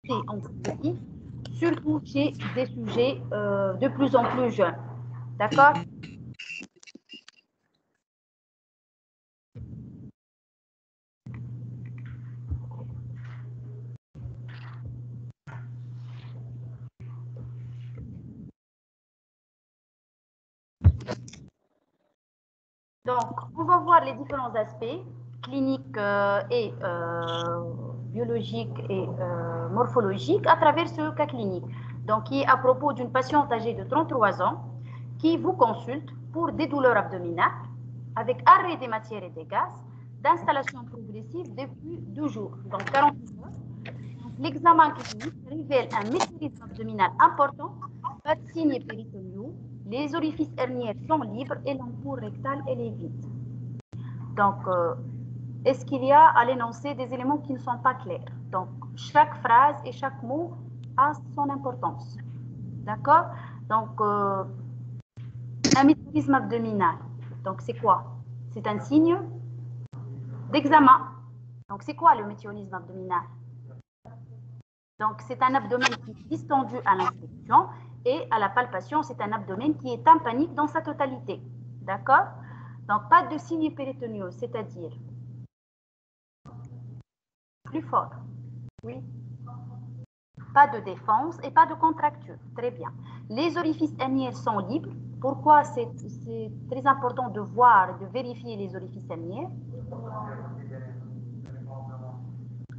c'est antibiotique, surtout chez des sujets de plus en plus jeunes. D'accord? Donc, on va voir les différents aspects cliniques et biologiques et morphologiques à travers ce cas clinique. Donc, qui est à propos d'une patiente âgée de 33 ans qui vous consulte pour des douleurs abdominales avec arrêt des matières et des gaz, d'installation progressive depuis 2 jours, donc 48 heures. L'examen clinique révèle un méthorisme abdominal important, pas de signes péritoniaux, les orifices herniaires sont libres et l'ampoule rectale elle est vide. Donc, est-ce qu'il y a à l'énoncé des éléments qui ne sont pas clairs? Donc, chaque phrase et chaque mot a son importance. D'accord? Donc, un méthorisme abdominal. Donc, c'est quoi? C'est un signe d'examen. Donc, c'est quoi le méthorisme abdominal? Donc, c'est un abdomen qui est distendu à l'inspection et à la palpation, c'est un abdomen qui est tympanique dans sa totalité. D'accord? Donc, pas de signes péritoniaux, c'est-à-dire plus fort. Oui. Pas de défense et pas de contracture. Très bien. Les orifices herniaires sont libres. Pourquoi c'est très important de voir et de vérifier les orifices herniaires?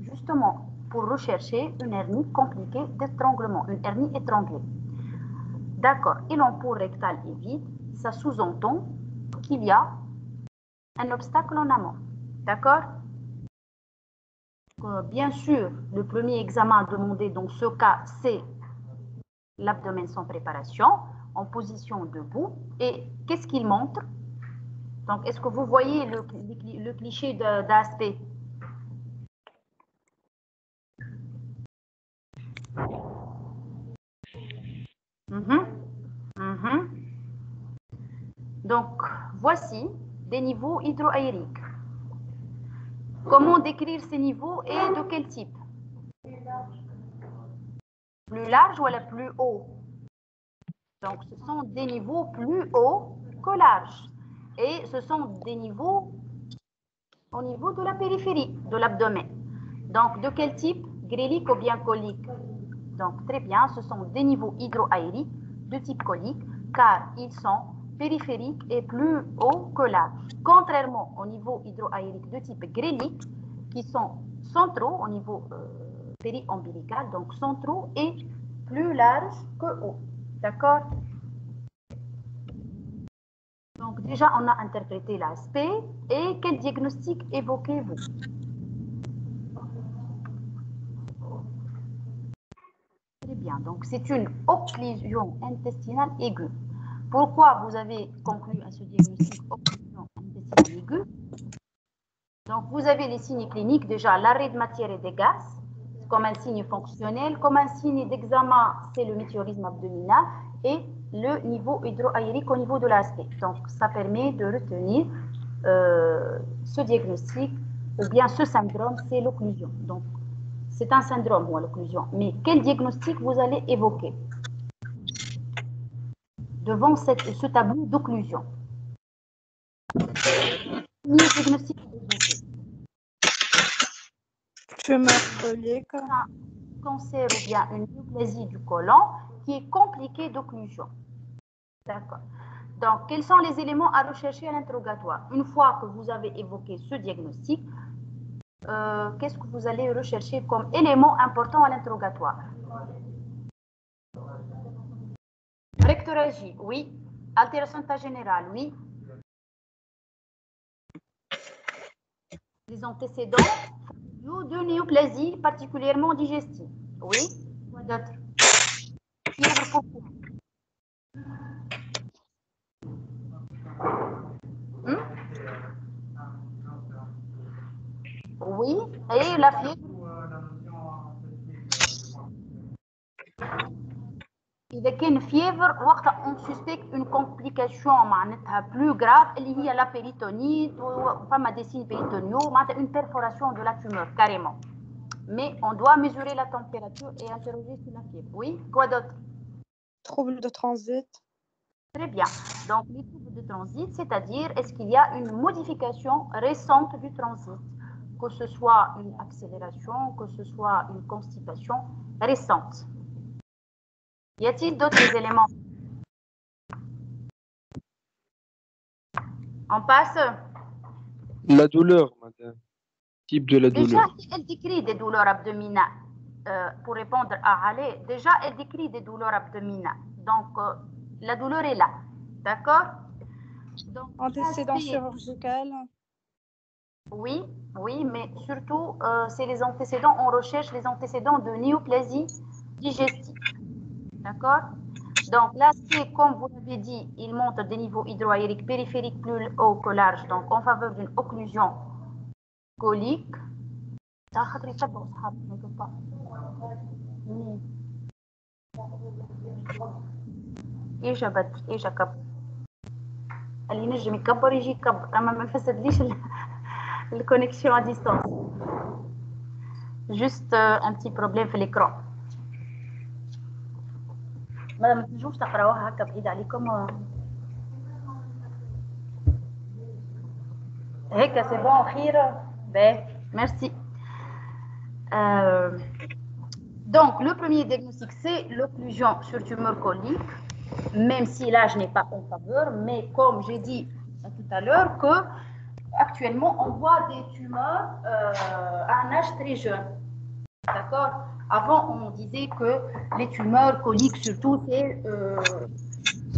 Justement, pour rechercher une hernie compliquée d'étranglement, une hernie étranglée. D'accord. Et l'ampoule rectale est vide. Ça sous-entend qu'il y a un obstacle en amont. D'accord? Bien sûr, le premier examen demandé dans ce cas, c'est l'abdomen sans préparation, en position debout. Et qu'est-ce qu'il montre? Donc, est-ce que vous voyez le cliché d'aspect? Donc, voici des niveaux hydroaériques. Comment décrire ces niveaux et de quel type? Plus large ou plus haut? Donc, ce sont des niveaux plus hauts que larges. Et ce sont des niveaux au niveau de la périphérie de l'abdomen. Donc, de quel type? Grélique ou bien colique? Donc, très bien, ce sont des niveaux hydroaériques de type colique, car ils sont périphériques et plus hauts que larges. Contrairement aux niveaux hydroaériques de type grélique, qui sont centraux au niveau périombilical, donc centraux et plus larges que hauts. D'accord? Donc, déjà, on a interprété l'aspect. Et quel diagnostic évoquez-vous? Très bien. Donc, c'est une occlusion intestinale aiguë. Pourquoi vous avez conclu à ce diagnostic occlusion intestinale aiguë? Donc, vous avez les signes cliniques, déjà l'arrêt de matière et des gaz, comme un signe fonctionnel, comme un signe d'examen, c'est le météorisme abdominal et le niveau hydroaérique au niveau de l'aspect. Donc, ça permet de retenir ce diagnostic ou bien ce syndrome, c'est l'occlusion. Donc, c'est un syndrome ou l'occlusion. Mais quel diagnostic vous allez évoquer devant ce tableau d'occlusion? Diagnostic évoqué. Tumeur colique. Un cancer ou bien une néoplasie du côlon qui est compliquée d'occlusion. D'accord. Donc, quels sont les éléments à rechercher à l'interrogatoire? Une fois que vous avez évoqué ce diagnostic, qu'est-ce que vous allez rechercher comme élément important à l'interrogatoire? Rectorragie, oui. Altération d'état général, oui. Les antécédents de néoplasie particulièrement digestive, oui. Quoi d'autre? Fièvre pourquoi? Oui, et la fièvre. إذا كان فيفر وقتها on suspecte une complication معناتها plus grave اللي هي la péritonite وفما des signes péritoniaux معناتها une perforation de la tumeur carrément. mais on doit mesurer la température et interroger sur la fièvre. Oui, quoi d'autre? Troubles de transit. Très bien. Donc, les troubles de transit, c'est-à-dire, est-ce qu'il y a une modification récente du transit, que ce soit une accélération, que ce soit une constipation récente. Y a-t-il d'autres éléments? On passe. La douleur, madame. Type de la Déjà, douleur. elle décrit des douleurs abdominales. Pour répondre à Ale, déjà, elle décrit des douleurs abdominales. Donc, la douleur est là. D'accord? Donc, Antécédents chirurgicaux. oui, oui, mais surtout, c'est les antécédents, on recherche les antécédents de néoplasie digestive. D'accord? Donc là, c'est comme vous l'avez dit, il montre des niveaux hydroaériques périphériques plus hauts que larges, donc en faveur d'une occlusion colique. ايش ابد ايش اكبر اللي ينجم يكبر يجي يكبر اما ما نفسدليش الكونيكسيون à distance. Juste un petit problème في l'écran. ما تنجموش تقراوها هكا بعيد عليكم هيك سي بون خير باهي ميرسي. Donc, le premier diagnostic, c'est l'occlusion sur tumeur colique, même si l'âge n'est pas en faveur, mais comme j'ai dit tout à l'heure, que actuellement, on voit des tumeurs à un âge très jeune. D'accord? Avant, on disait que les tumeurs coliques, surtout, c'est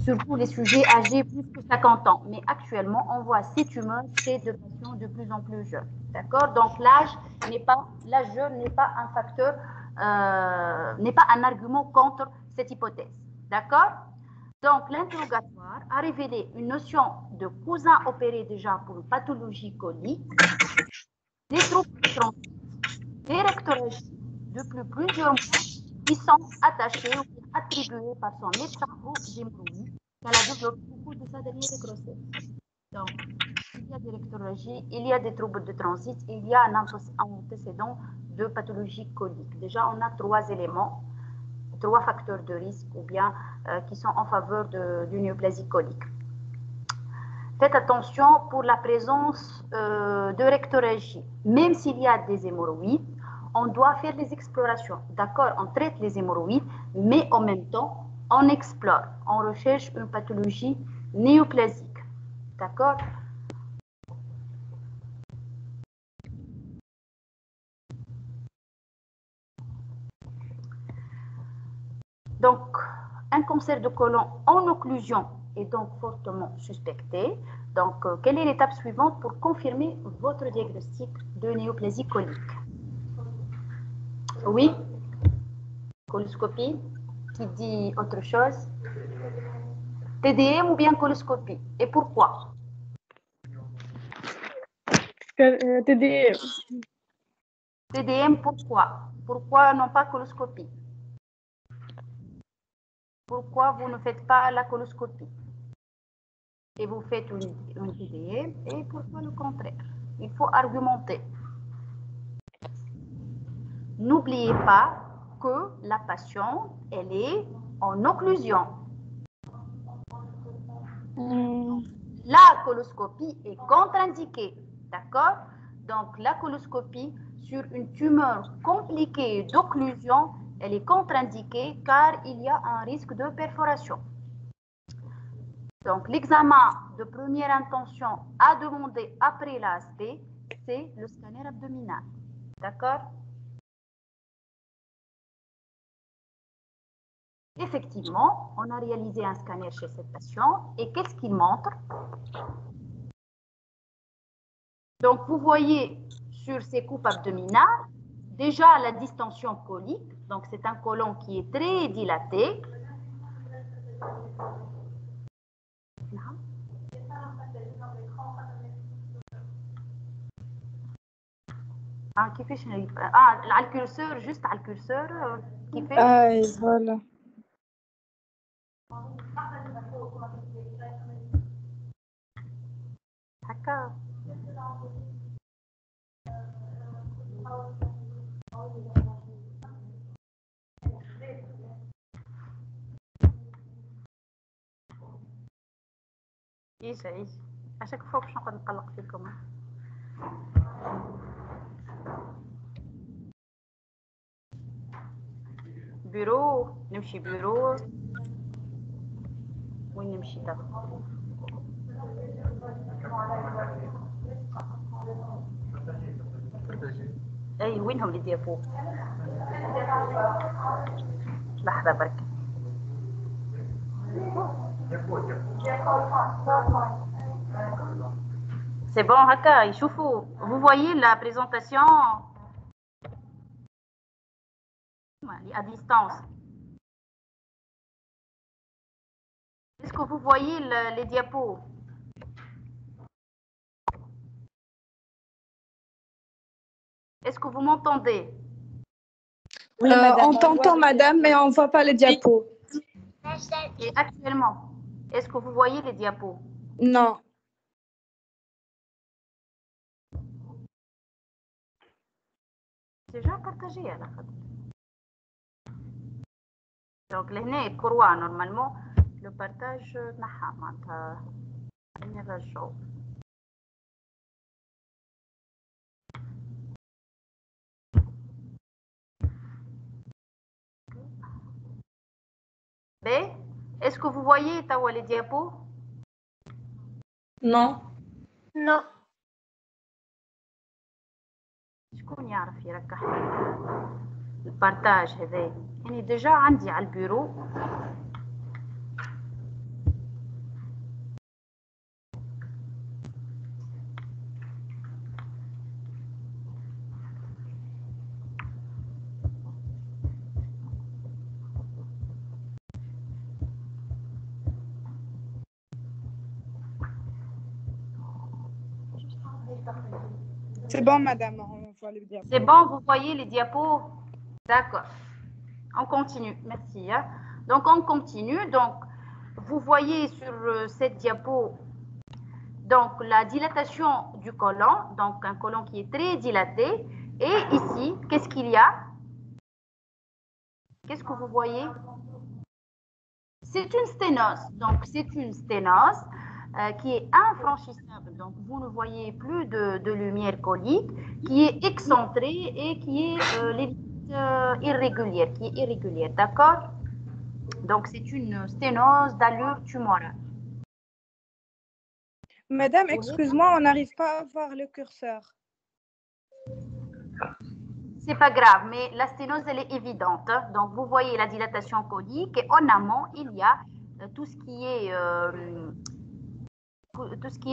surtout les sujets âgés plus que 50 ans. Mais actuellement, on voit ces tumeurs chez des patients de plus en plus jeunes. D'accord? Donc, l'âge jeune n'est pas un facteur, n'est pas un argument contre cette hypothèse. D'accord? Donc, l'interrogatoire a révélé une notion de cousin opéré déjà pour une pathologie colique, des troubles de transit, des rectorragies depuis plusieurs mois qui sont attachés ou attribués par son médecin aux hémorroïdes qu'elle a développé au cours de sa dernière grossesse. Donc, il y a des rectorragies, il y a des troubles de transit, il y a un antécédent de pathologie colique. Déjà, on a trois éléments, trois facteurs de risque ou bien qui sont en faveur d'une néoplasie colique. Faites attention pour la présence de rectorragie. Même s'il y a des hémorroïdes, on doit faire les explorations. D'accord, on traite les hémorroïdes, mais en même temps, on explore, on recherche une pathologie néoplasique. D'accord? Donc, un cancer de côlon en occlusion est donc fortement suspecté. Donc, quelle est l'étape suivante pour confirmer votre diagnostic de néoplasie colique? Oui? Coloscopie? Qui dit autre chose? TDM ou bien coloscopie? Et pourquoi? TDM. TDM, pourquoi? Pourquoi non pas coloscopie? Pourquoi vous ne faites pas la coloscopie? Et vous faites une TDM, et pourquoi le contraire? Il faut argumenter. N'oubliez pas que la patiente, elle est en occlusion. La coloscopie est contre-indiquée, d'accord? Donc, la coloscopie sur une tumeur compliquée d'occlusion, elle est contre-indiquée car il y a un risque de perforation. Donc, l'examen de première intention à demander après l'ASP, c'est le scanner abdominal, d'accord? Effectivement, on a réalisé un scanner chez cette patiente et qu'est-ce qu'il montre? Donc, vous voyez sur ces coupes abdominales, déjà la distension colique, donc c'est un côlon qui est très dilaté. على الكرسور juste على الكرسور كيفاش؟ voilà. هكا عيش عيش اشاك فوا باش نقعد نقلق فيكم بيرو نمشي بيرو وين نمشي دابا اي وينهم لي ديابو لحظه برك C'est bon, Haka, يشوفوا. Vous voyez la présentation à distance. Est-ce que vous voyez les diapos? Est-ce que vous m'entendez? Oui, on t'entend, madame, mais on ne voit pas les diapos. Et actuellement, est-ce que vous voyez les diapos? Non. Déjà partagé à la fin. Donc, l'année est courroie, normalement, le partage n'a pas. B, est-ce que vous voyez les diapos? Non. Non. شكون يعرف يركح البارتاج هذا؟ يعني ديجا عندي على البيرو C'est bon, madame, on voit les diapos. C'est bon, vous voyez les diapos? D'accord. On continue. Merci. Hein. Donc, on continue. Donc, vous voyez sur cette diapo donc, la dilatation du côlon. Donc, un côlon qui est très dilaté. Et ici, qu'est-ce qu'il y a? Qu'est-ce que vous voyez? C'est une sténose. Donc, c'est une sténose qui est infranchissable. Donc, vous ne voyez plus de lumière colique, qui est excentrée et qui est irrégulière. D'accord? Donc, c'est une sténose d'allure tumorale. Madame, excuse-moi, on n'arrive pas à voir le curseur. C'est pas grave, mais la sténose, elle est évidente. Donc, vous voyez la dilatation colique et en amont, il y a tout ce qui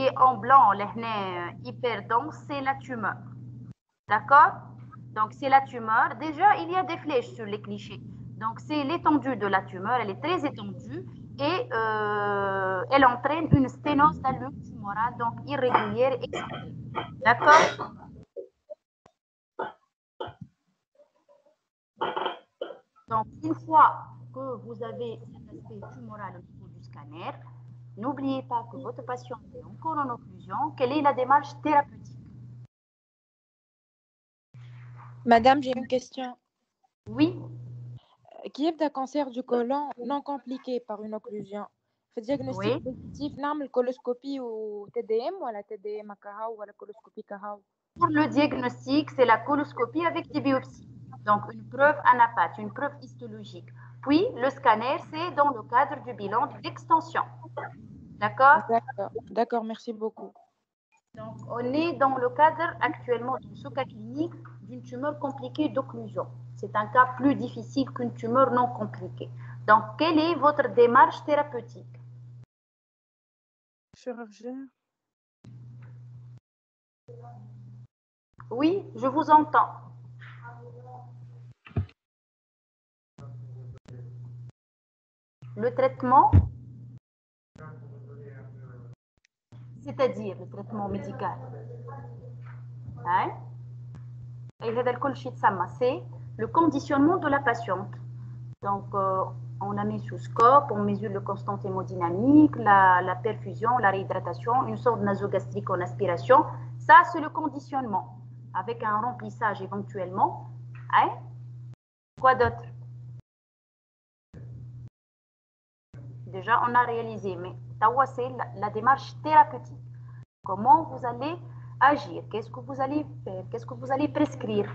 est en blanc, hyper dense, c'est la tumeur. D'accord? Donc, c'est la tumeur. Déjà, il y a des flèches sur les clichés. Donc, c'est l'étendue de la tumeur. Elle est très étendue et elle entraîne une sténose d'allure tumorale, donc irrégulière et excentrée. D'accord? Donc, une fois que vous avez cet aspect tumoral au niveau du scanner, n'oubliez pas que votre patient est encore en occlusion. Quelle est la démarche thérapeutique? Madame, j'ai une question. Oui. Qui est un cancer du côlon non compliqué par une occlusion? Le diagnostic Oui. positif, la coloscopie ou TDM ou la TDM ou la coloscopie Kahao? Pour le diagnostic, c'est la coloscopie avec des biopsies. Donc, une preuve anapathe, une preuve histologique. Puis, le scanner, c'est dans le cadre du bilan d'extension. D'accord? D'accord, merci beaucoup. Donc, on est dans le cadre actuellement, dans ce cas clinique, d'une tumeur compliquée d'occlusion. C'est un cas plus difficile qu'une tumeur non compliquée. Donc, quelle est votre démarche thérapeutique? Chirurgien. Oui, je vous entends. Le traitement, c'est-à-dire le traitement médical. Hein? C'est le conditionnement de la patiente. Donc, on la met sous scope, on mesure le constant hémodynamique, la perfusion, la réhydratation, une sorte de nasogastrique en aspiration. Ça, c'est le conditionnement, avec un remplissage éventuellement. Hein? Quoi d'autre? Déjà, on a réalisé, mais c'est la démarche thérapeutique. Comment vous allez agir? Qu'est-ce que vous allez faire? Qu'est-ce que vous allez prescrire?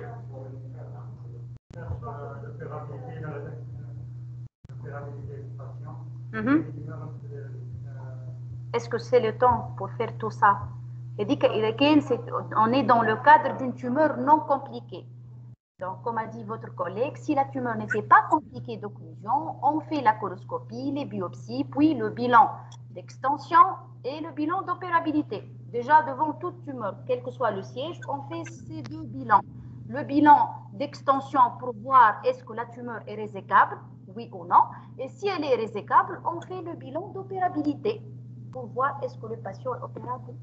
Est-ce que c'est le temps pour faire tout ça? On est dans le cadre d'une tumeur non compliquée. Donc, comme a dit votre collègue, si la tumeur n'était pas compliquée d'occlusion, on fait la coloscopie, les biopsies, puis le bilan d'extension et le bilan d'opérabilité. Déjà, devant toute tumeur, quel que soit le siège, on fait ces deux bilans. Le bilan d'extension pour voir est-ce que la tumeur est résécable, oui ou non. Et si elle est résécable, on fait le bilan d'opérabilité pour voir est-ce que le patient est opérable,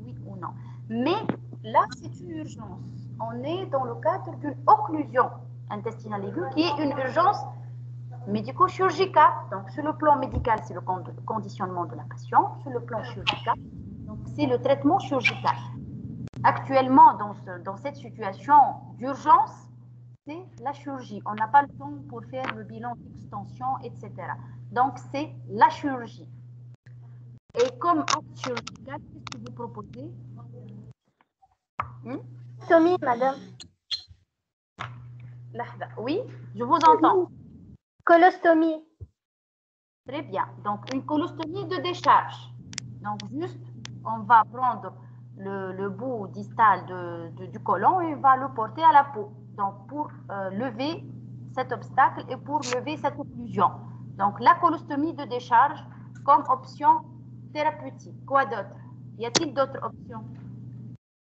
oui ou non. Mais là, c'est une urgence. On est dans le cadre d'une occlusion intestinale aiguë qui est une urgence médico-chirurgicale. Donc, sur le plan médical, c'est le conditionnement de la patiente. Sur le plan chirurgical, c'est le traitement chirurgical. Actuellement, dans cette situation d'urgence, c'est la chirurgie. On n'a pas le temps pour faire le bilan d'extension, etc. Donc, c'est la chirurgie. Et comme acte chirurgical, qu'est-ce que vous proposez? Colostomie, madame. Oui, je vous entends. Colostomie. Très bien. Donc, une colostomie de décharge. Donc, juste, on va prendre le bout distal du côlon et on va le porter à la peau. Donc, pour lever cet obstacle et pour lever cette occlusion. Donc, la colostomie de décharge comme option thérapeutique. Quoi d'autre? Y a-t-il d'autres options?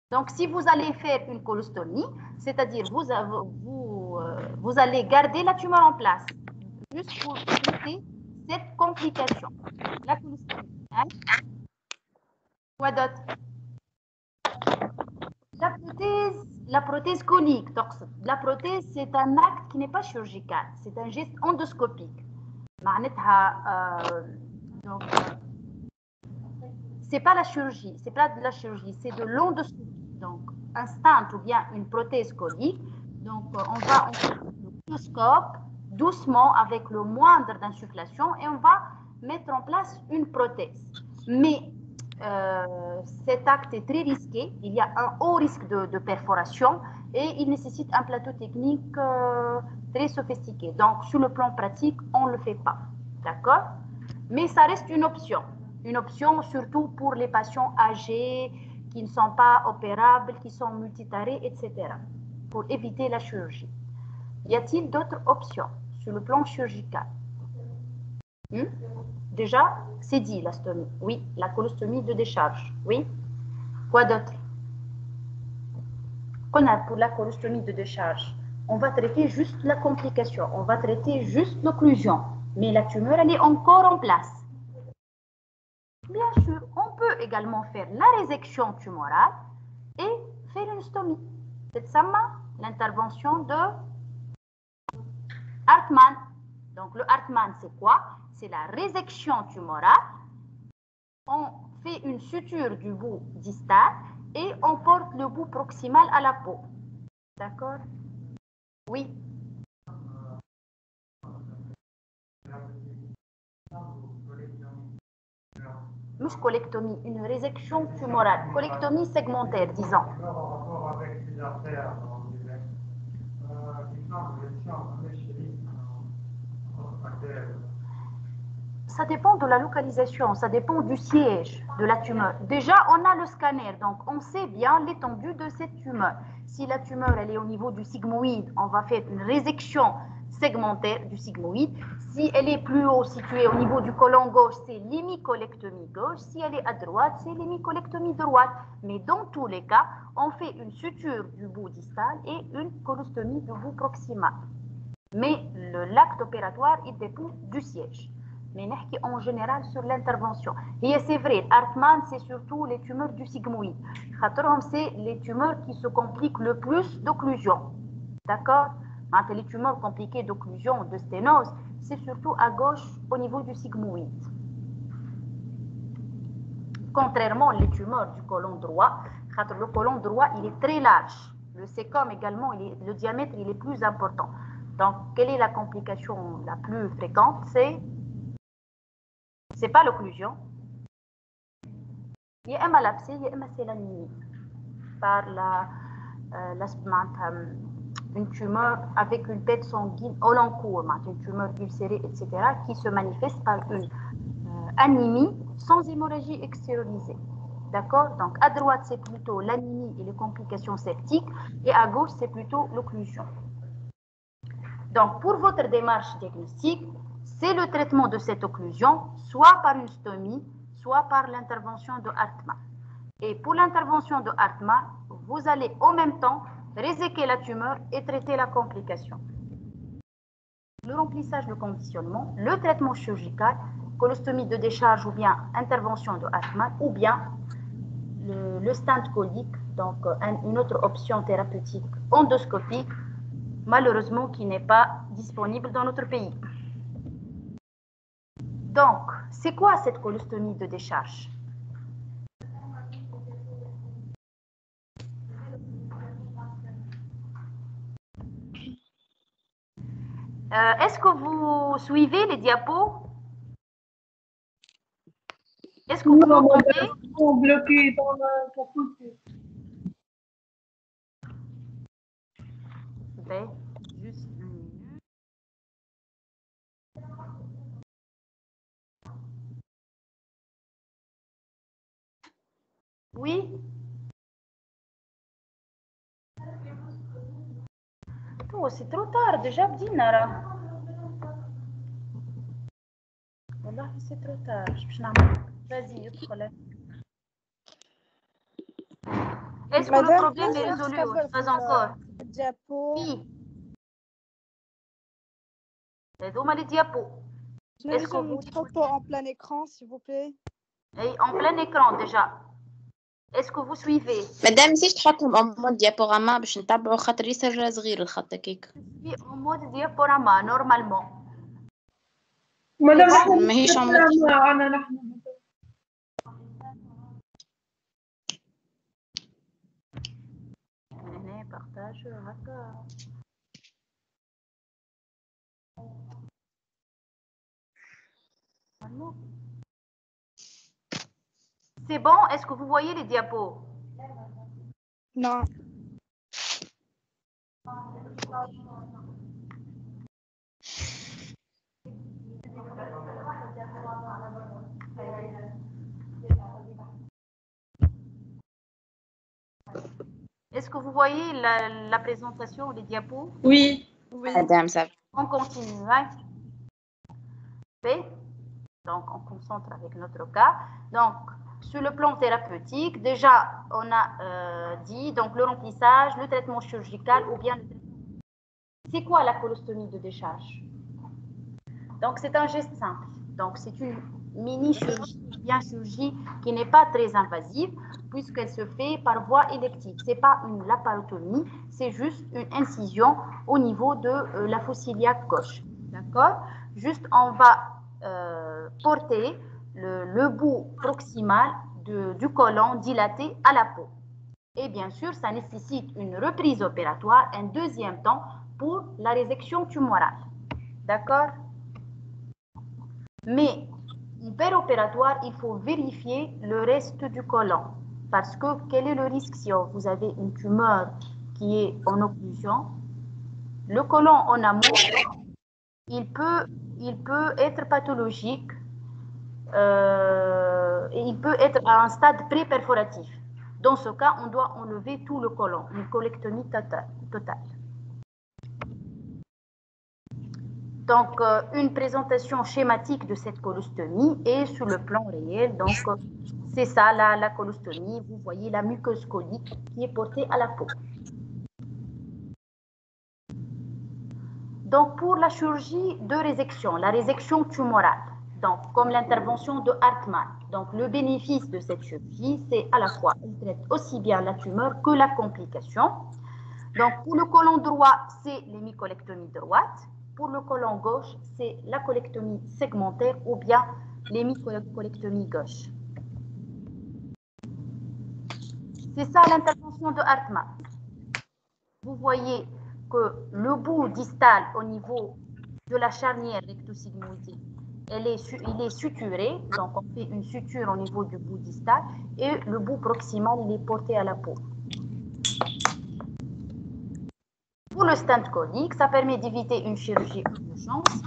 Donc, si vous allez faire une colostomie, c'est-à-dire vous allez garder la tumeur en place, juste pour traiter cette complication. La colostomie. Hein? Quoi d'autre? La prothèse conique. Donc, la prothèse, c'est un acte qui n'est pas chirurgical, c'est un geste endoscopique. C'est pas la chirurgie, c'est pas de la chirurgie, c'est de l'endoscopie. Donc, un stent ou bien une prothèse conique. Donc, on va faire l'endoscope doucement avec le moindre d'insufflation et on va mettre en place une prothèse. Mais cet acte est très risqué. Il y a un haut risque de perforation et il nécessite un plateau technique très sophistiqué. Donc, sur le plan pratique, on ne le fait pas. D'accord? Mais ça reste une option. Une option surtout pour les patients âgés qui ne sont pas opérables, qui sont multitarés, etc. Pour éviter la chirurgie. Y a-t-il d'autres options sur le plan chirurgical? Déjà, c'est dit la stomie. Oui, la colostomie de décharge. Oui. Quoi d'autre? Qu'on a pour la colostomie de décharge? On va traiter juste la complication. On va traiter juste l'occlusion. Mais la tumeur, elle est encore en place. Bien sûr, on peut également faire la résection tumorale et faire une stomie. C'est ça, l'intervention de Hartmann. Donc, le Hartmann, c'est quoi? C'est la résection tumorale. On fait une suture du bout distal et on porte le bout proximal à la peau. D'accord? Oui. Mouche colectomie, une résection tumorale. Colectomie segmentaire, disons. Ça dépend de la localisation, ça dépend du siège de la tumeur. Déjà, on a le scanner, donc on sait bien l'étendue de cette tumeur. Si la tumeur elle est au niveau du sigmoïde, on va faire une résection segmentaire du sigmoïde. Si elle est plus haut, située au niveau du côlon gauche, c'est l'hémicolectomie gauche. Si elle est à droite, c'est l'hémicolectomie droite. Mais dans tous les cas, on fait une suture du bout distal et une colostomie du bout proximal. Mais l'acte opératoire, il dépend du siège. Mais en général sur l'intervention. Et c'est vrai, Hartmann, c'est surtout les tumeurs du sigmoïde. C'est les tumeurs qui se compliquent le plus d'occlusion. D'accord? Les tumeurs compliquées d'occlusion, de sténose, c'est surtout à gauche au niveau du sigmoïde. Contrairement aux tumeurs du côlon droit, le côlon droit, il est très large. Le sécom également, le diamètre, il est plus important. Donc, quelle est la complication la plus fréquente? C'est C'est pas l'occlusion. يا إما l'abcès, يا إما c'est l'anémie. Par une tumeur avec une perte sanguine au long cours, une tumeur ulcérée, etc., qui se manifeste par une anémie sans hémorragie extériorisée. D'accord? Donc, à droite, c'est plutôt l'anémie et les complications septiques, et à gauche, c'est plutôt l'occlusion. Donc, pour votre démarche diagnostique, c'est le traitement de cette occlusion, soit par une stomie, soit par l'intervention de Hartmann. Et pour l'intervention de Hartmann, vous allez en même temps réséquer la tumeur et traiter la complication. Le remplissage, le conditionnement, le traitement chirurgical, colostomie de décharge ou bien intervention de Hartmann, ou bien le stent colique, donc une autre option thérapeutique endoscopique, malheureusement qui n'est pas disponible dans notre pays. Donc, c'est quoi cette colostomie de décharge? Est-ce que vous suivez les diapos? Est-ce que vous m'entendez? Bloqué dans la Juste une minute. Oui? Oh, c'est trop tard, déjà بدينا راه. والله c'est trop tard. باش نعمل. Vas-y, ادخل. Est-ce que le problème est résolu ou pas encore? Diapo. Oui. هذوما les diapos. Est-ce que vous photo en plein écran, s'il vous plaît? Et en plein écran déjà. Est-ce que vous suivez? مادام نسيت تحطهم en mode diaporama باش نتبعوا خاطر ياسر صغير الخط هكاك. Oui, en mode diaporama normalement. مادام ماهيش en أنا نحن هنا partage هكا. C'est bon? Est-ce que vous voyez les diapos? Non. Est-ce que vous voyez la présentation, les diapos? Oui. Madame, ça. On continue. Hein? Donc, on concentre avec notre cas. Donc, sur le plan thérapeutique, déjà, on a dit donc, le remplissage, le traitement chirurgical ou bien le traitement... C'est quoi la colostomie de décharge? Donc, c'est un geste simple. Donc, c'est une mini-chirurgie, bien chirurgie qui n'est pas très invasive puisqu'elle se fait par voie élective. Ce n'est pas une laparotomie, c'est juste une incision au niveau de la fosse iliaque gauche. D'accord? Juste, on va porter le bout proximal du côlon dilaté à la peau. Et bien sûr, ça nécessite une reprise opératoire un deuxième temps pour la résection tumorale. D'accord? Mais en péropératoire, il faut vérifier le reste du côlon. Parce que quel est le risque si vous avez une tumeur qui est en occlusion? Le côlon en amont, il peut être pathologique et il peut être à un stade pré-perforatif. Dans ce cas, on doit enlever tout le côlon, une colectomie totale. Donc, une présentation schématique de cette colostomie et sur le plan réel. Donc, c'est ça, la colostomie. Vous voyez la muqueuse colique qui est portée à la peau. Donc, pour la chirurgie de résection, la résection tumorale, donc, comme l'intervention de Hartmann, donc le bénéfice de cette chirurgie, c'est à la fois, elle traite aussi bien la tumeur que la complication. Donc, pour le côlon droit, c'est l'hémicolectomie droite. Pour le côlon gauche, c'est la colectomie segmentaire ou bien l'hémicolectomie gauche. C'est ça l'intervention de Hartmann. Vous voyez que le bout distal au niveau de la charnière rectosigmoïdienne il est suturé, donc on fait une suture au niveau du bout distal et le bout proximal, il est porté à la peau. Pour le stent conique, ça permet d'éviter une chirurgie d'urgence,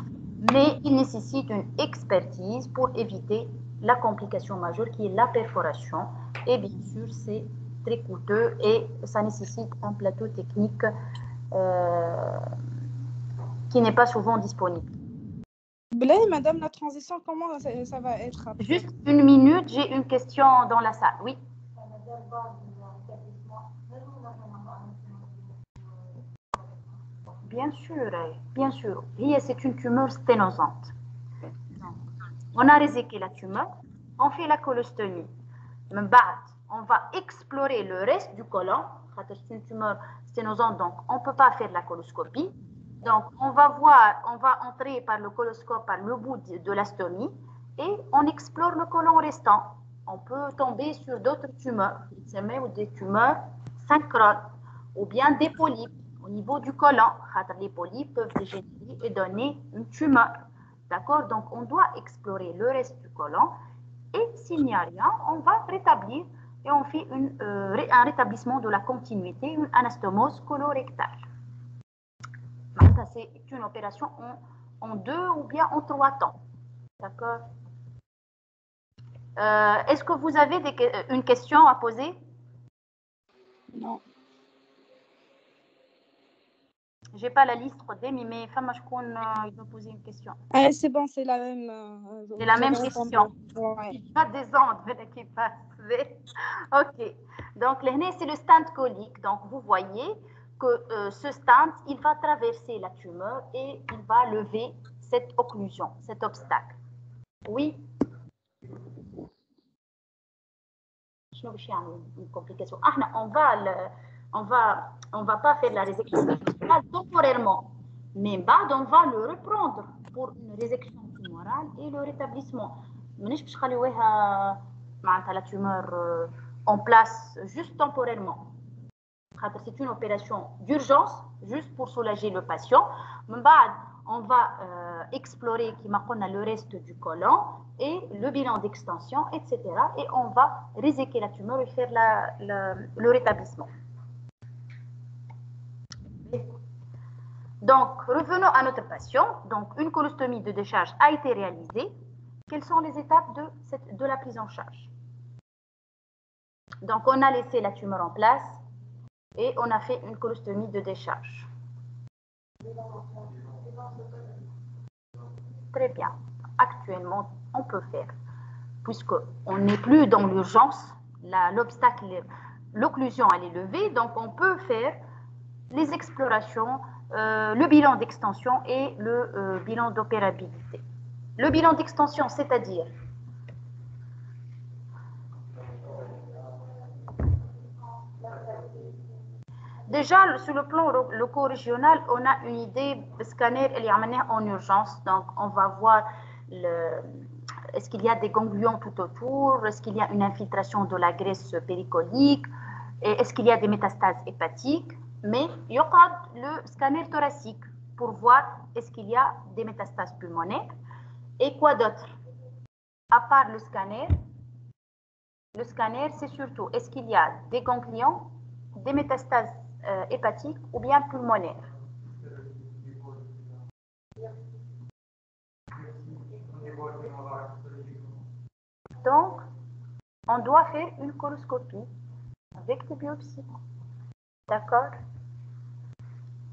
mais il nécessite une expertise pour éviter la complication majeure qui est la perforation. Et bien sûr, c'est très coûteux et ça nécessite un plateau technique qui n'est pas souvent disponible. Blaise, madame, la transition, comment ça va être après? Juste une minute, j'ai une question dans la salle. Oui. Bien sûr. C'est une tumeur sténosante. On a réséqué la tumeur, on fait la colostomie. On va explorer le reste du côlon. C'est une tumeur sténosante, donc on ne peut pas faire la coloscopie. Donc, on va entrer par le coloscope, par le bout de la stomie, et on explore le côlon restant. On peut tomber sur d'autres tumeurs, ou des tumeurs synchrones, ou bien des polypes au niveau du côlon. Les polypes peuvent dégénérer et donner une tumeur. D'accord? Donc, on doit explorer le reste du côlon, et s'il n'y a rien, on va rétablir, et on fait un rétablissement de la continuité, une anastomose colorectale. C'est une opération en 2 ou bien en 3 temps. D'accord? Est-ce que vous avez une question à poser? Non. Je n'ai pas la liste, mais femme, il va poser une question. C'est bon, c'est la même. C'est la même question. Ouais. Il y a des ondes qui passent. Ok. Donc, c'est le stent colique. Donc, vous voyez que ce stent, il va traverser la tumeur et il va lever cette occlusion, cet obstacle. Oui. Une complication. On va pas faire la résection temporairement, mais on va le reprendre pour une résection tumorale et le rétablissement. La tumeur en place juste temporairement. C'est une opération d'urgence, juste pour soulager le patient. On va explorer le reste du côlon et le bilan d'extension, etc. Et on va réséquer la tumeur et faire le rétablissement. Donc, revenons à notre patient. Donc, une colostomie de décharge a été réalisée. Quelles sont les étapes de la prise en charge? Donc, on a laissé la tumeur en place et on a fait une colostomie de décharge. Très bien. Actuellement, on peut faire, puisqu'on n'est plus dans l'urgence, l'occlusion elle est levée, donc on peut faire les explorations, le bilan d'extension et le bilan d'opérabilité. Le bilan d'extension, c'est-à-dire déjà, sur le plan loco-régional, on a une idée de scanner en urgence. Donc, on va voir est-ce qu'il y a des ganglions tout autour, est-ce qu'il y a une infiltration de la graisse péricolique, est-ce qu'il y a des métastases hépatiques. Mais il y aura le scanner thoracique pour voir est-ce qu'il y a des métastases pulmonaires. Et quoi d'autre? À part le scanner, c'est surtout est-ce qu'il y a des ganglions, des métastases hépatique ou bien pulmonaire. Donc, on doit faire une coloscopie avec des biopsies. D'accord?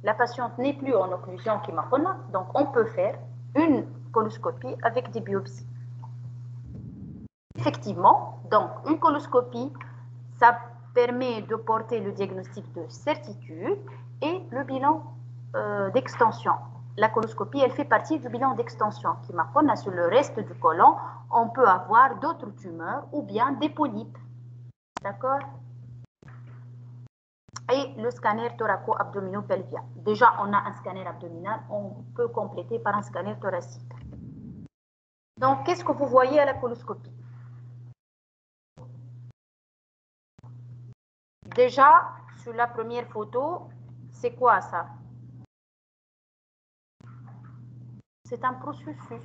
La patiente n'est plus en occlusion donc on peut faire une coloscopie avec des biopsies. Effectivement, donc une coloscopie, ça permet de porter le diagnostic de certitude et le bilan d'extension. La coloscopie, elle fait partie du bilan d'extension qui marque sur le reste du côlon. On peut avoir d'autres tumeurs ou bien des polypes. D'accord? Et le scanner thoraco-abdominopelvien. Déjà, on a un scanner abdominal, on peut compléter par un scanner thoracique. Donc, qu'est-ce que vous voyez à la coloscopie? Déjà, sur la première photo, c'est quoi ça? C'est un processus.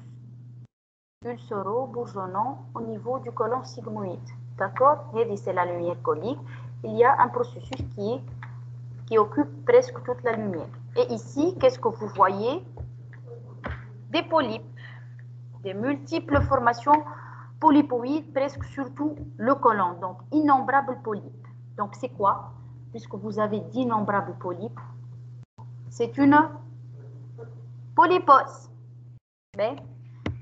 ulcéro-bourgeonnant au niveau du côlon sigmoïde. D'accord? Et c'est la lumière colique. Il y a un processus qui occupe presque toute la lumière. Et ici, qu'est-ce que vous voyez? Des polypes, des multiples formations polypoïdes, presque surtout le côlon. Donc, innombrables polypes. Donc, c'est quoi? Puisque vous avez d'innombrables polypes, c'est une polypose. Mais,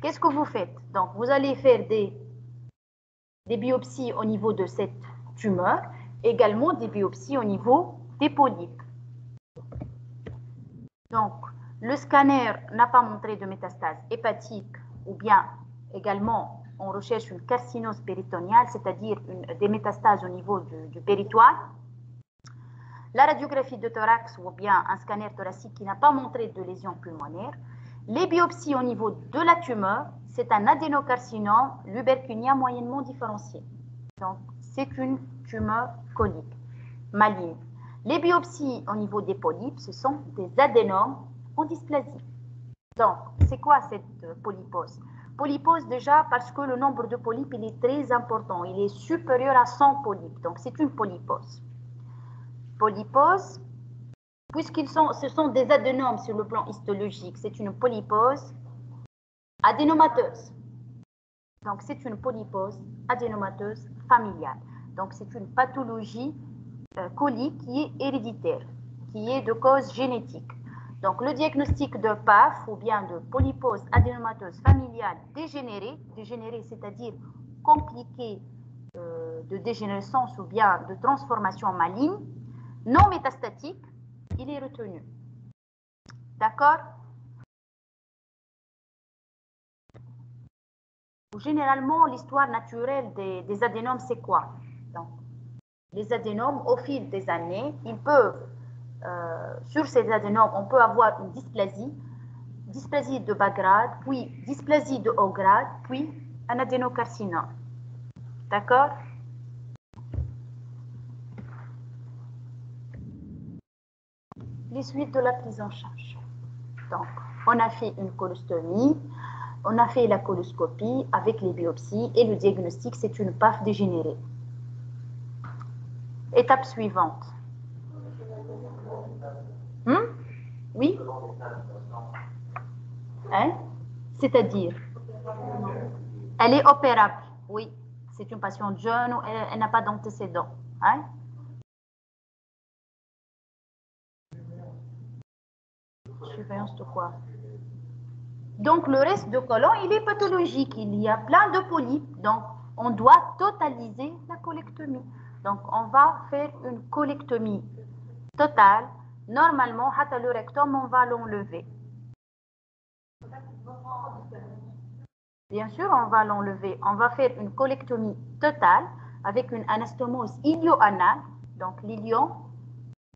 qu'est-ce que vous faites? Donc, vous allez faire des biopsies au niveau de cette tumeur, également des biopsies au niveau des polypes. Donc, le scanner n'a pas montré de métastase hépatique ou bien également on recherche une carcinose péritoniale, c'est-à-dire des métastases au niveau du péritoire. La radiographie de thorax ou bien un scanner thoracique qui n'a pas montré de lésion pulmonaire. Les biopsies au niveau de la tumeur, c'est un adénocarcinome lubercunien moyennement différencié. Donc, c'est une tumeur colique maligne. Les biopsies au niveau des polypes, ce sont des adénomes en dysplasie. Donc, c'est quoi cette polypose? Polypose déjà parce que le nombre de polypes il est très important. Il est supérieur à 100 polypes. Donc, c'est une polypose. Polypose, ce sont des adénomes sur le plan histologique, c'est une polypose adénomateuse. Donc, c'est une polypose adénomateuse familiale. Donc, c'est une pathologie colique qui est héréditaire, qui est de cause génétique. Donc, le diagnostic de PAF ou bien de polypose adénomateuse familiale dégénérée, c'est-à-dire compliquée de dégénérescence ou bien de transformation maligne, non métastatique, il est retenu. D'accord? Généralement, l'histoire naturelle des adénomes, c'est quoi? Donc, les adénomes, au fil des années, ils peuvent, sur ces adénomes, on peut avoir une dysplasie de bas grade, puis dysplasie de haut grade, puis un adénocarcinome. D'accord? Les suites de la prise en charge. Donc, on a fait une colostomie, on a fait la coloscopie avec les biopsies et le diagnostic, c'est une PAF dégénérée. Étape suivante. Oui? Hein? C'est-à-dire? Elle est opérable, oui. C'est une patiente jeune, elle n'a pas d'antécédents. Hein? Surveillance de quoi? Donc, le reste de côlon, il est pathologique. Il y a plein de polypes. Donc, on doit totaliser la colectomie. Donc, on va faire une colectomie totale. Normalement, le rectum, on va l'enlever. Bien sûr, on va l'enlever. On va faire une colectomie totale avec une anastomose ilio-anale. Donc, l'ilion,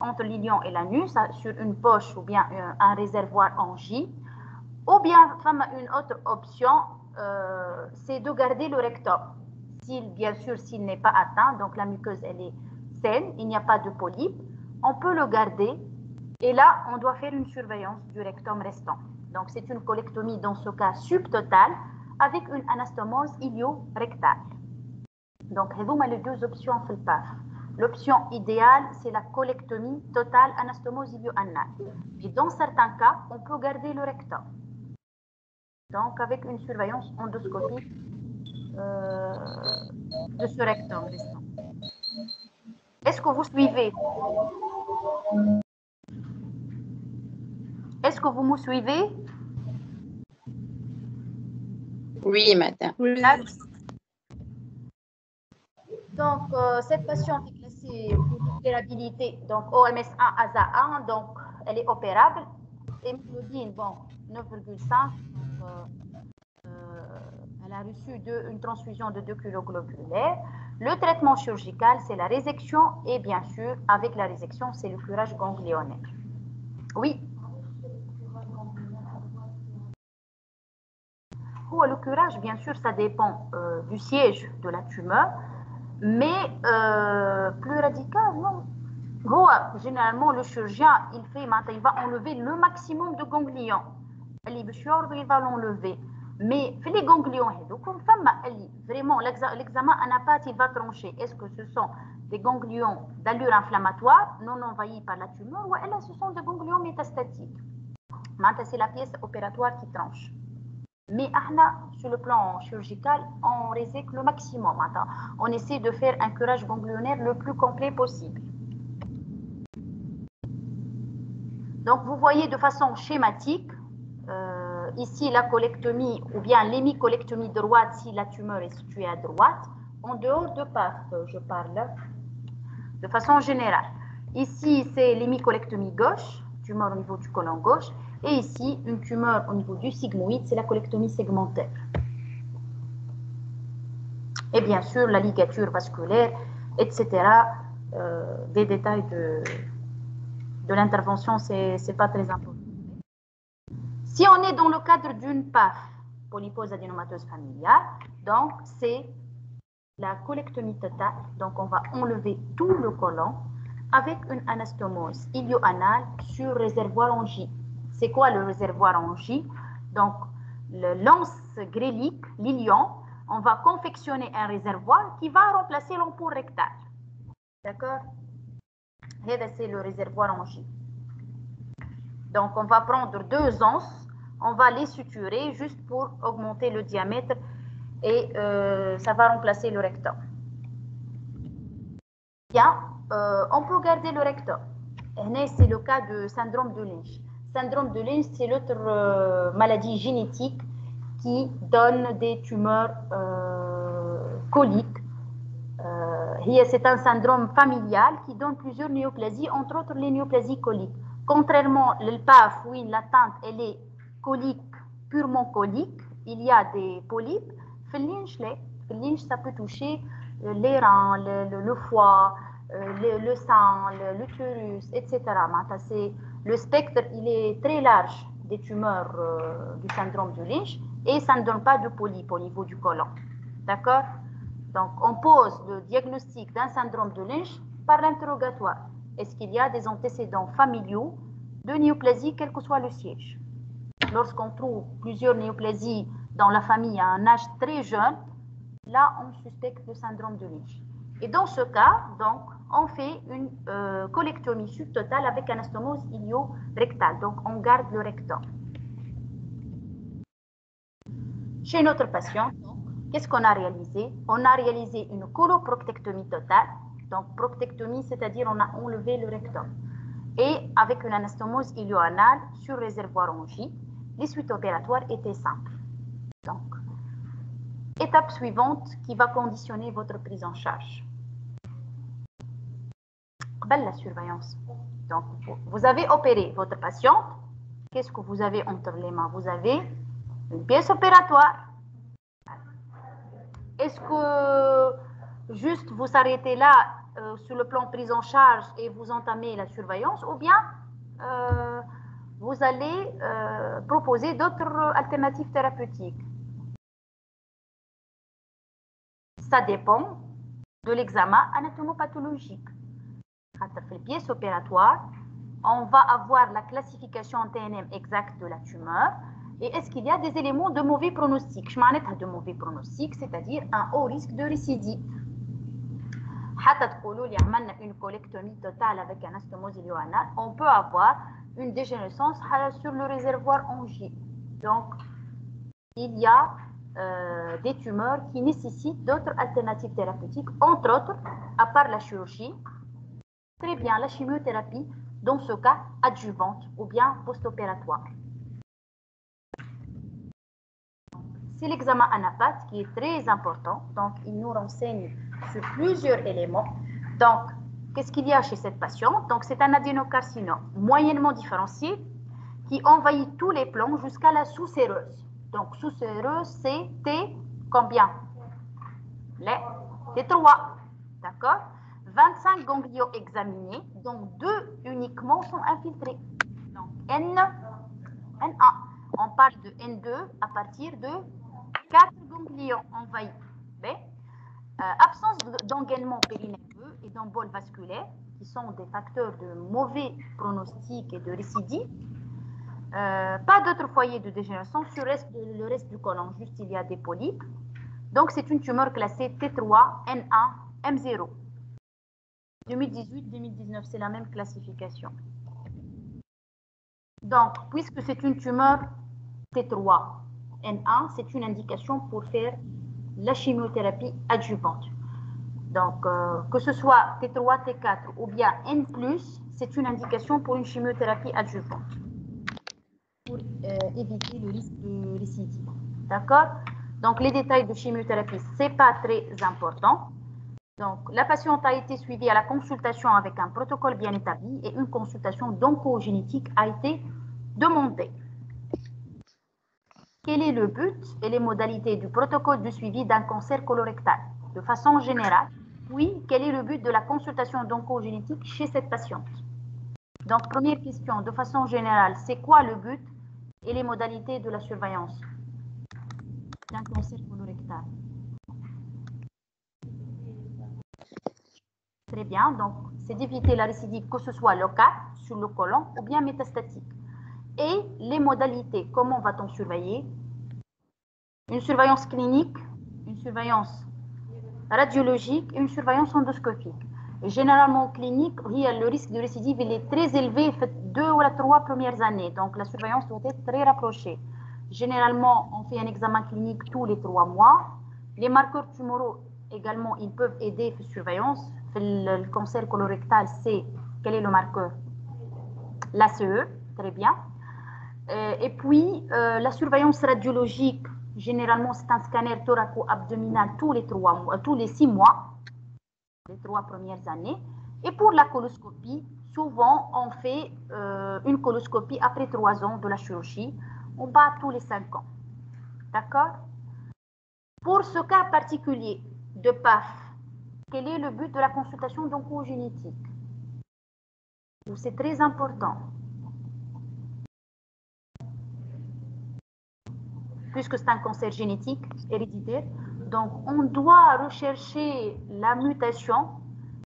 entre l'ilion et l'anus, sur une poche ou bien un réservoir en J. Ou bien, une autre option, c'est de garder le rectum. Bien sûr, s'il n'est pas atteint, donc la muqueuse, elle est saine, il n'y a pas de polype, on peut le garder. Et là, on doit faire une surveillance du rectum restant. Donc, c'est une colectomie dans ce cas subtotale avec une anastomose ilio-rectale. Donc, vous avez les deux options في الPAF. L'option idéale, c'est la colectomie totale anastomose ilio-anale. Et dans certains cas, on peut garder le rectum. Donc, avec une surveillance endoscopique de ce rectum restant. Est-ce que vous suivez? Est-ce que vous me suivez? Oui, madame. Oui. Donc, cette patiente est classée pour opérabilité, donc OMS1 ASA1, donc elle est opérable. Hémoglobine, bon, 9,5. Elle a reçu une transfusion de 2 kg globulaires. Le traitement chirurgical, c'est la résection et bien sûr, avec la résection, c'est le curage ganglionnaire. Oui. Le curage, bien sûr, ça dépend du siège de la tumeur, mais plus radical, non. Généralement, le chirurgien, il va enlever le maximum de ganglions. Il va l'enlever. Mais les ganglions, comme femme, vraiment, l'examen anapath, il va trancher. Est-ce que ce sont des ganglions d'allure inflammatoire non envahis par la tumeur ou ce sont des ganglions métastatiques? C'est la pièce opératoire qui tranche. Mais sur le plan chirurgical, on résèque le maximum. On essaie de faire un curage ganglionnaire le plus complet possible. Donc, vous voyez de façon schématique, ici la colectomie ou bien l'hémicolectomie droite si la tumeur est située à droite, en dehors de PAF, je parle de façon générale. Ici, c'est l'hémicolectomie gauche, tumeur au niveau du côlon gauche, et ici, une tumeur au niveau du sigmoïde, c'est la colectomie segmentaire. Et bien sûr, la ligature vasculaire, etc. Des détails de l'intervention, c'est pas très important. Si on est dans le cadre d'une PAF, polypose adénomateuse familiale, donc c'est la colectomie totale. Donc on va enlever tout le côlon avec une anastomose ilio-anale sur réservoir en J. C'est quoi le réservoir en J? Donc le lance grélique, l'ilion, on va confectionner un réservoir qui va remplacer l'ampoule rectale. D'accord? C'est le réservoir en J. Donc on va prendre 2 anses, on va les suturer juste pour augmenter le diamètre et ça va remplacer le rectum. Bien, on peut garder le rectum. C'est le cas de syndrome de Lynch. Syndrome de Lynch, c'est l'autre maladie génétique qui donne des tumeurs coliques. C'est un syndrome familial qui donne plusieurs néoplasies, entre autres les néoplasies coliques. Contrairement au PAF, oui, l'atteinte, elle est colique, purement colique. Il y a des polypes. Le Lynch, ça peut toucher les reins, le foie, le sang, l'utérus, etc. Le spectre, il est très large des tumeurs du syndrome de Lynch et ça ne donne pas de polypes au niveau du côlon. D'accord? Donc, on pose le diagnostic d'un syndrome de Lynch par l'interrogatoire. Est-ce qu'il y a des antécédents familiaux de néoplasie, quel que soit le siège? Lorsqu'on trouve plusieurs néoplasies dans la famille à un âge très jeune, là, on suspecte le syndrome de Lynch. Et dans ce cas, donc, on fait une colectomie subtotale avec anastomose ilio-rectale. Donc, on garde le rectum. Chez notre patient, qu'est-ce qu'on a réalisé? On a réalisé une coloproctectomie totale. Donc, proctectomie, c'est-à-dire on a enlevé le rectum. Et avec une anastomose ilio-anale sur réservoir en J, les suites opératoires étaient simples. Donc, étape suivante qui va conditionner votre prise en charge. La surveillance. Donc, vous avez opéré votre patiente. Qu'est-ce que vous avez entre les mains? Vous avez une pièce opératoire. Est-ce que juste vous s'arrêtez là sur le plan prise en charge et vous entamez la surveillance ou bien vous allez proposer d'autres alternatives thérapeutiques? Ça dépend de l'examen anatomopathologique. Dans la pièce opératoire, on va avoir la classification en TNM exacte de la tumeur. Et est-ce qu'il y a des éléments de mauvais pronostic? Je m'en ai de mauvais pronostic, c'est-à-dire un haut risque de récidive. Une colectomie totale avec anastomose ilio-anale, on peut avoir une dégénérescence sur le réservoir en J. Donc, il y a des tumeurs qui nécessitent d'autres alternatives thérapeutiques, entre autres, à part la chirurgie, très bien la chimiothérapie, dans ce cas adjuvante ou bien post-opératoire. C'est l'examen anapath qui est très important, donc il nous renseigne sur plusieurs éléments. Donc, qu'est-ce qu'il y a chez cette patiente? Donc, c'est un adénocarcinome moyennement différencié qui envahit tous les plans jusqu'à la sous-séreuse. Donc, sous-séreuse, c'est T combien? Les T3, d'accord? 25 ganglions examinés, dont 2 uniquement sont infiltrés. Donc, N1. On parle de N2 à partir de 4 ganglions envahis. Absence d'engainement périnerveux et d'embole vasculaire, qui sont des facteurs de mauvais pronostic et de récidive. Pas d'autres foyers de dégénérescence sur le reste du côlon. Juste, il y a des polypes. Donc, c'est une tumeur classée T3, N1, M0. 2018-2019, c'est la même classification. Donc, puisque c'est une tumeur T3, N1, c'est une indication pour faire la chimiothérapie adjuvante. Donc, que ce soit T3, T4 ou bien N+, c'est une indication pour une chimiothérapie adjuvante pour éviter le risque de récidive. D'accord? Donc, les détails de chimiothérapie, ce n'est pas très important. Donc, la patiente a été suivie à la consultation avec un protocole bien établi et une consultation d'oncogénétique a été demandée. Quel est le but et les modalités du protocole de suivi d'un cancer colorectal? De façon générale, oui, quel est le but de la consultation d'oncogénétique chez cette patiente? Donc, première question, de façon générale, c'est quoi le but et les modalités de la surveillance d'un cancer colorectal? Très bien, donc c'est d'éviter la récidive, que ce soit locale, sur le côlon, ou bien métastatique. Et les modalités, comment va-t-on surveiller? Une surveillance clinique, une surveillance radiologique et une surveillance endoscopique. Et généralement, clinique, le risque de récidive il est très élevé, fait 2 ou 3 premières années. Donc, la surveillance doit être très rapprochée. Généralement, on fait un examen clinique tous les 3 mois. Les marqueurs tumoraux, également, ils peuvent aider la surveillance. Le cancer colorectal, c'est quel est le marqueur? L'ACE, très bien. Et puis, la surveillance radiologique, généralement, c'est un scanner thoraco-abdominal tous les 6 mois, les 3 premières années. Et pour la coloscopie, souvent, on fait une coloscopie après 3 ans de la chirurgie. On bat tous les 5 ans. D'accord? Pour ce cas particulier de PAF, quel est le but de la consultation d'oncogénétique? C'est très important. Puisque c'est un cancer génétique, héréditaire. Donc, on doit rechercher la mutation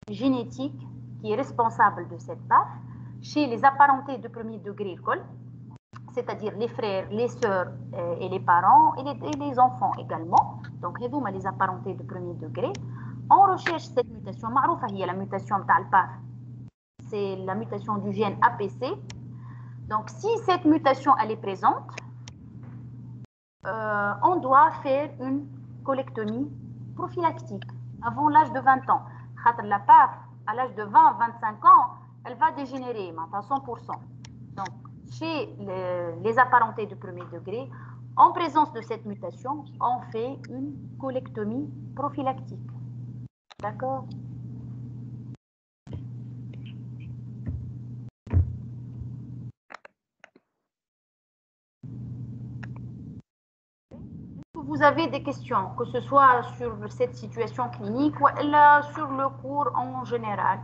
génétique qui est responsable de cette PAF chez les apparentés de premier degré col, c'est-à-dire les frères, les sœurs et les parents et les enfants également. Donc, les apparentés de premier degré. On recherche cette mutation. La mutation de la PAF, c'est la mutation du gène APC. Donc, si cette mutation elle est présente, on doit faire une colectomie prophylactique avant l'âge de 20 ans. La PAF, à l'âge de 20-25 ans, elle va dégénérer à 100%. Donc, chez les apparentés de premier degré, en présence de cette mutation, on fait une colectomie prophylactique. D'accord? Vous avez des questions, que ce soit sur cette situation clinique ou sur le cours en général?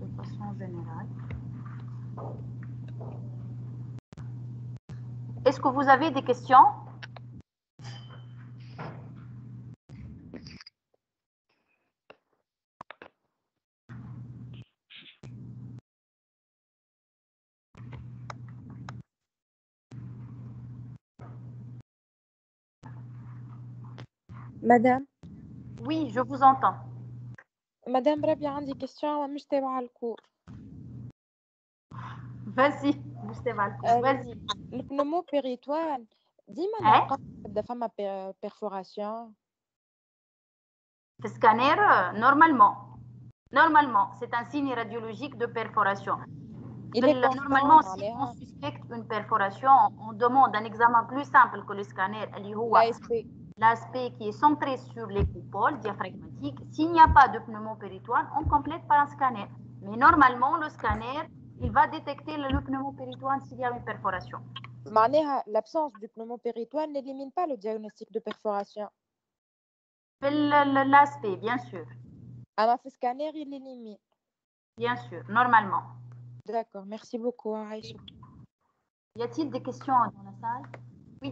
De façon générale. Est-ce que vous avez des questions? Madame, Oui, je vous entends. Madame Rabia, عندي question مش تابعة الكور. Vas-y, vas-y. Le pneumo péritoine, ديما نلقى تبدا فما perforation. Le scanner, normalement, c'est un signe radiologique de perforation. Normalement, si on suspecte une perforation, on demande un examen plus simple que le scanner, l'aspect qui est centré sur les coupoles diaphragmatiques. S'il n'y a pas de pneumopéritoine, on complète par un scanner. Mais normalement, le scanner, il va détecter le pneumopéritoine s'il y a une perforation. L'absence du pneumopéritoine n'élimine pas le diagnostic de perforation. L'aspect, bien sûr. Alors, le scanner, il l'élimine. Bien sûr, normalement. D'accord, merci beaucoup, Aïcha. Y a-t-il des questions dans la salle? Oui.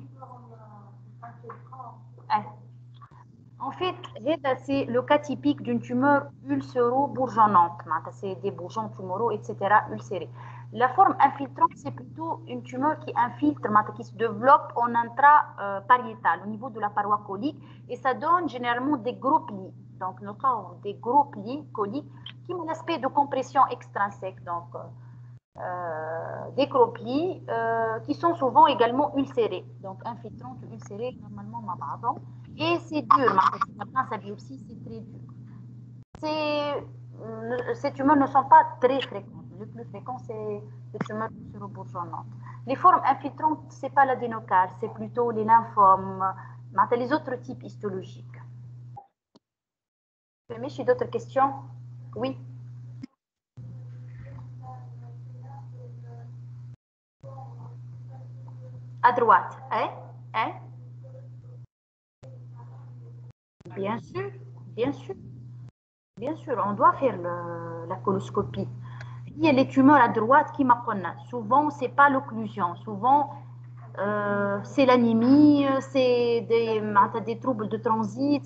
En fait, c'est le cas typique d'une tumeur ulcéro-bourgeonnante. C'est des bourgeons tumoraux, etc., ulcérés. La forme infiltrante, c'est plutôt une tumeur qui infiltre, qui se développe en intrapariétal, au niveau de la paroi colique, et ça donne généralement des gros plis. Donc, nous avons des gros plis coliques qui ont l'aspect de compression extrinsèque, donc des gros plis qui sont souvent également ulcérés. Donc, infiltrantes ou ulcérés, normalement, et c'est dur, la pince à biopsie, c'est très dur. Ces tumeurs ne sont pas très fréquentes. Le plus fréquent, c'est les tumeurs ulcéro-bourgeonnantes. Les formes infiltrantes, ce n'est pas l'adénocarpe, c'est plutôt les lymphomes, les autres types histologiques. J'ai d'autres questions? Oui. À droite, hein? Bien sûr, bien sûr. Bien sûr, on doit faire la coloscopie. Il y a les tumeurs à droite qui m'apprennent. Souvent, ce n'est pas l'occlusion. Souvent, c'est l'anémie, c'est des troubles de transit.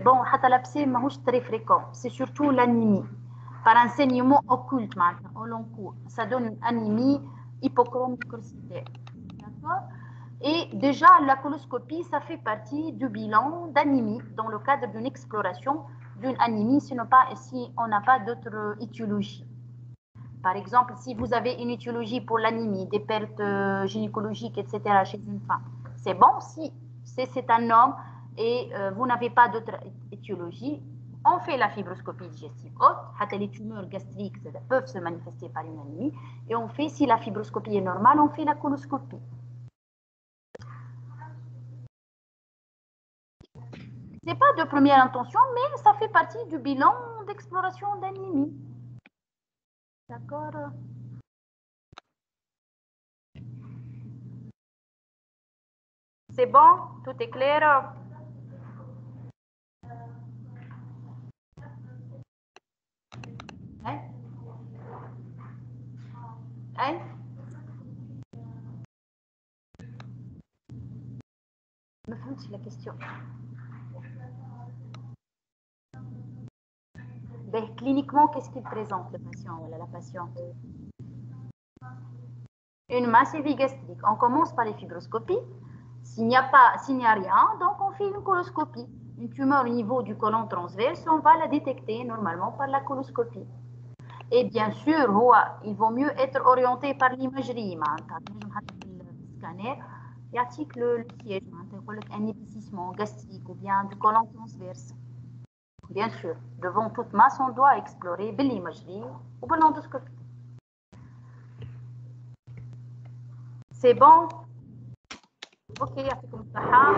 Bon, l'abcès n'est très fréquent. C'est surtout l'anémie. Par un saignement occulte, au long cours. Ça donne une anémie hypochrome microcytaire. D'accord? Et déjà, la coloscopie, ça fait partie du bilan d'anémie dans le cadre d'une exploration d'une anémie si on n'a pas d'autres étiologies. Par exemple, si vous avez une étiologie pour l'anémie, des pertes gynécologiques, etc. chez une femme, c'est bon. Si c'est un homme et vous n'avez pas d'autres étiologies, on fait la fibroscopie digestive haute. Les tumeurs gastriques peuvent se manifester par une anémie. Et on fait, si la fibroscopie est normale, on fait la coloscopie. Ce n'est pas de première intention, mais ça fait partie du bilan d'exploration d'anémie. D'accord? C'est bon? Tout est clair? Me faites la question. Cliniquement, qu'est-ce qu'il présente, le patient ou la patiente? Une masse gastrique. On commence par les fibroscopies. S'il n'y a rien, donc on fait une coloscopie. Une tumeur au niveau du côlon transverse, on va la détecter normalement par la coloscopie. Et bien sûr, il vaut mieux être orienté par l'imagerie. Le scanner, il y a le siège, un épaississement gastrique ou bien du côlon transverse. Bien sûr, devant toute masse, on doit explorer l'imagerie ou l'endoscopie. C'est bon? Ok, يعطيكم الصحة.